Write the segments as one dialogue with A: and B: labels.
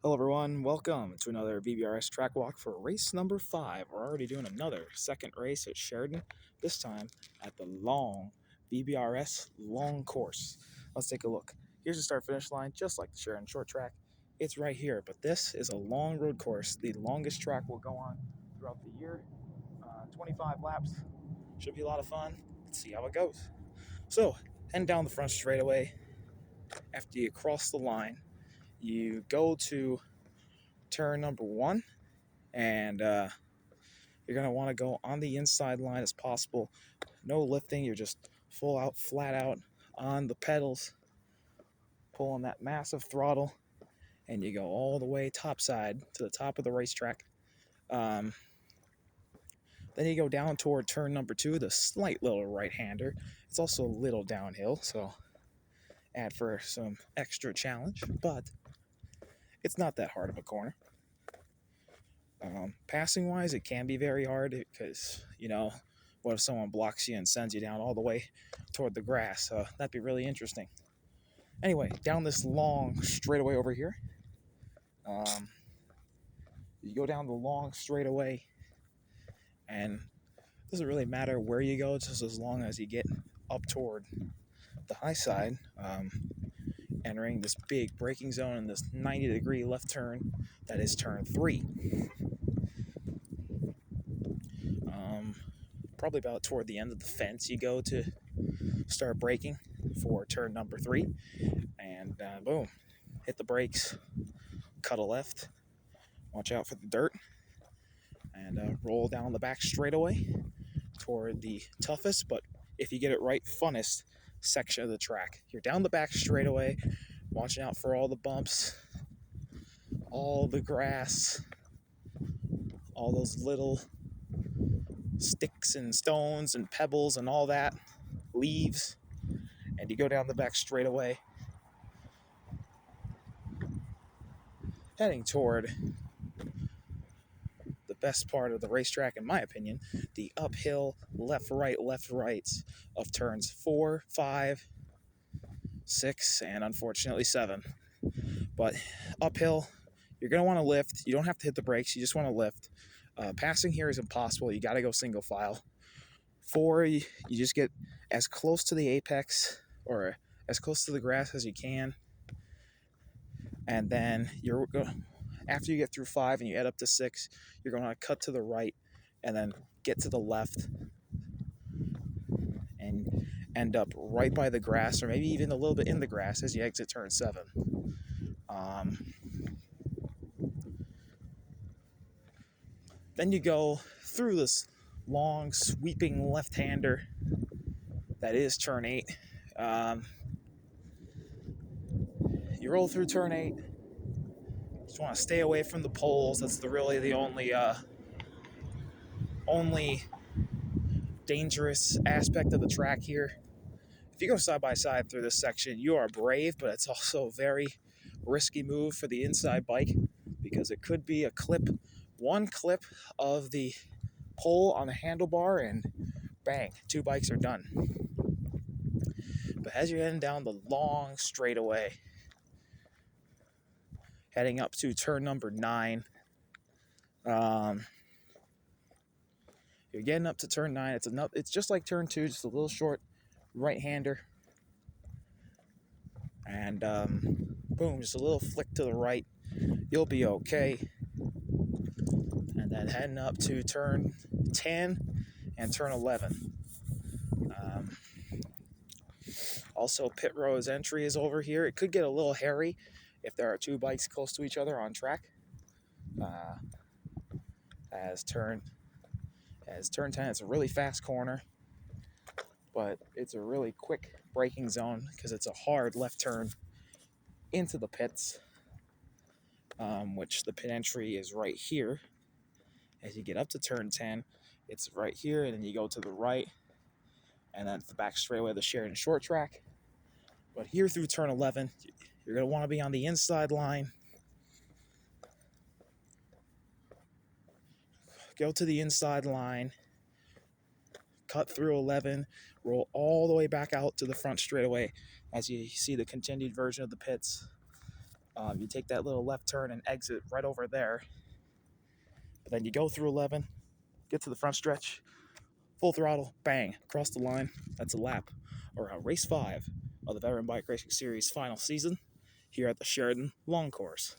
A: Hello, everyone. Welcome to another VBRS Trackwalk for race number 5. We're already doing another second race at Sheridan, this time at the long VBRS long course. Let's take a look. Here's the start finish line, just like the Sheridan short track. It's right here, but this is a long road course, the longest track we'll go on throughout the year. 25 laps. Should be a lot of fun. Let's see how it goes. So, heading down the front straightaway, after you cross the line, you go to turn number 1, and you're going to want to go on the inside line as possible. No lifting, you're just full out, flat out on the pedals, pulling that massive throttle, and you go all the way topside to the top of the racetrack. Then you go down toward turn number 2, the slight little right-hander. It's also a little downhill, so add for some extra challenge, but it's not that hard of a corner. Passing wise, it can be very hard because, what if someone blocks you and sends you down all the way toward the grass? That'd be really interesting. Anyway, down this long straightaway over here. You go down the long straightaway, and it doesn't really matter where you go, just as long as you get up toward the high side, entering this big braking zone in this 90-degree left turn that is turn 3. Probably about toward the end of the fence, you go to start braking for turn number 3, and boom, hit the brakes, cut a left, watch out for the dirt, and roll down the back straightaway toward the toughest, but if you get it right, funnest section of the track. You're down the back straightaway, watching out for all the bumps, all the grass, all those little sticks and stones and pebbles and all that, leaves, and you go down the back straightaway, heading toward the best part of the racetrack, in my opinion, the uphill left rights of turns 4, 5, 6, and unfortunately 7. But uphill, you're going to want to lift. You don't have to hit the brakes. You just want to lift. Passing here is impossible. You got to go single file. 4, you just get as close to the apex or as close to the grass as you can. And then after you get through 5 and you head up to 6, you're going to cut to the right and then get to the left and end up right by the grass, or maybe even a little bit in the grass as you exit turn 7. Then you go through this long, sweeping left-hander that is turn 8. You roll through turn 8. Just want to stay away from the poles. That's really the only dangerous aspect of the track here. If you go side by side through this section, you are brave, but it's also a very risky move for the inside bike because it could be one clip of the pole on the handlebar, and bang, 2 bikes are done. But as you're heading down the long straightaway, heading up to turn number 9, you're getting up to turn 9. It's just like turn 2, just a little short right-hander. And boom, just a little flick to the right. You'll be okay. And then heading up to turn 10 and turn 11. Also, pit road's entry is over here. It could get a little hairy if there are 2 bikes close to each other on track. As turn 10, it's a really fast corner, but it's a really quick braking zone because it's a hard left turn into the pits, which the pit entry is right here. As you get up to turn 10, it's right here, and then you go to the right, and then the back straightaway of the Sheridan short track. But here through turn 11, you're going to want to be on the inside line. Go to the inside line, cut through 11, roll all the way back out to the front straightaway as you see the continued version of the pits. You take that little left turn and exit right over there. But then you go through 11, get to the front stretch, full throttle, bang, across the line. That's a lap, or a race 5 of the Veteran Bike Racing Series final season here at the Sheridan Long Course.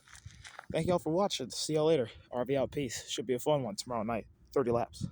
A: Thank you all for watching. See y'all later. RV out. Peace. Should be a fun one tomorrow night. 30 laps.